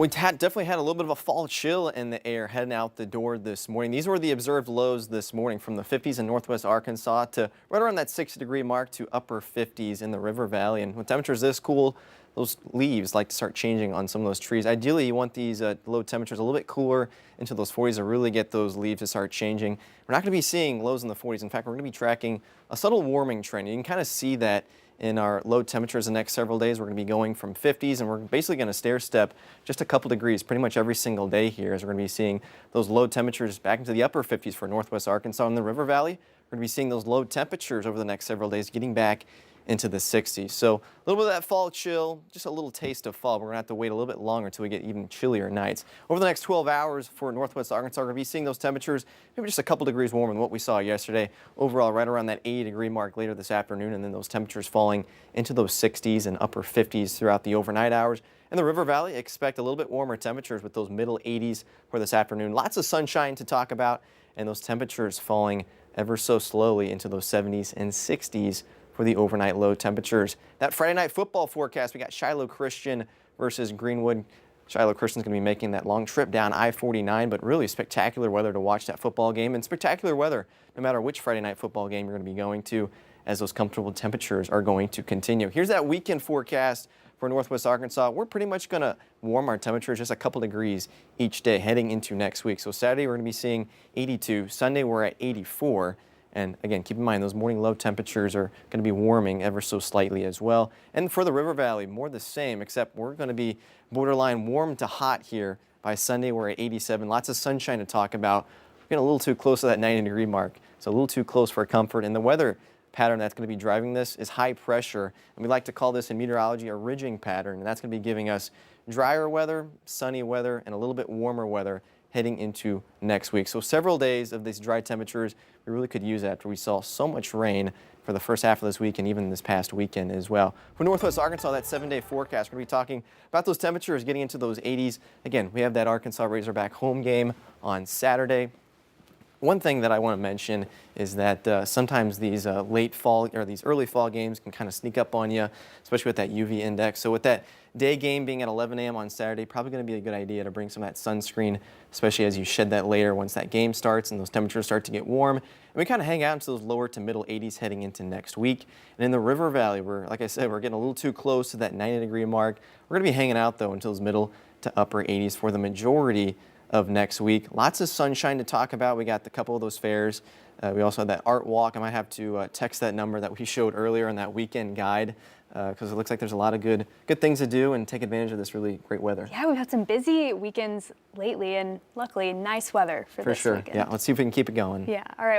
We definitely had a little bit of a fall chill in the air heading out the door this morning. These were the observed lows this morning from the 50s in northwest Arkansas to right around that 60-degree mark to upper 50s in the River Valley. And with temperatures this cool, those leaves like to start changing on some of those trees. Ideally, you want these low temperatures a little bit cooler into those 40s to really get those leaves to start changing. We're not going to be seeing lows in the 40s. In fact, we're going to be tracking a subtle warming trend. You can kind of see that in our low temperatures the next several days. We're going to be going from 50s, and we're basically going to stair step just a couple degrees pretty much every single day here, as we're going to be seeing those low temperatures back into the upper 50s for northwest Arkansas and the River Valley. We're going to be seeing those low temperatures over the next several days getting back into the 60s. So a little bit of that fall chill, just a little taste of fall. We're going to have to wait a little bit longer until we get even chillier nights. Over the next 12 hours for northwest Arkansas, we're going to be seeing those temperatures maybe just a couple degrees warmer than what we saw yesterday. Overall, right around that 80-degree mark later this afternoon, and then those temperatures falling into those 60s and upper 50s throughout the overnight hours. In the River Valley, expect a little bit warmer temperatures with those middle 80s for this afternoon. Lots of sunshine to talk about, and those temperatures falling ever so slowly into those 70s and 60s for the overnight low temperatures. That Friday night football forecast, we got Shiloh Christian versus Greenwood. Shiloh Christian's going to be making that long trip down I-49, but really spectacular weather to watch that football game, and spectacular weather no matter which Friday night football game you're going to be going to, as those comfortable temperatures are going to continue. Here's that weekend forecast for northwest Arkansas. We're pretty much going to warm our temperatures just a couple degrees each day heading into next week. So Saturday we're going to be seeing 82. Sunday we're at 84. And again, keep in mind those morning low temperatures are going to be warming ever so slightly as well. And for the River Valley, more the same, except we're going to be borderline warm to hot here. By Sunday, we're at 87. Lots of sunshine to talk about. We're getting a little too close to that 90-degree mark, so a little too close for comfort. And the weather pattern that's going to be driving this is high pressure. And we like to call this in meteorology a ridging pattern. And that's going to be giving us drier weather, sunny weather, and a little bit warmer weather heading into next week. So several days of these dry temperatures we really could use after we saw so much rain for the first half of this week and even this past weekend as well. For northwest Arkansas, that 7-day forecast, we're going to be talking about those temperatures getting into those 80s. Again, we have that Arkansas Razorback home game on Saturday. One thing that I want to mention is that sometimes these late fall or these early fall games can kind of sneak up on you, especially with that UV index. So with that day game being at 11 a.m. on Saturday, probably going to be a good idea to bring some of that sunscreen, especially as you shed that later once that game starts and those temperatures start to get warm. And we kind of hang out into those lower to middle 80s heading into next week. And in the River Valley, like I said, we're getting a little too close to that 90-degree mark. We're going to be hanging out, though, until those middle to upper 80s for the majority of next week. Lots of sunshine to talk about. We got a couple of those fairs. We also had that art walk. I might have to text that number that we showed earlier in that weekend guide, because it looks like there's a lot of good things to do and take advantage of this really great weather. Yeah, we've had some busy weekends lately, and luckily nice weather for this sure. weekend. Yeah, let's see if we can keep it going. Yeah, all right.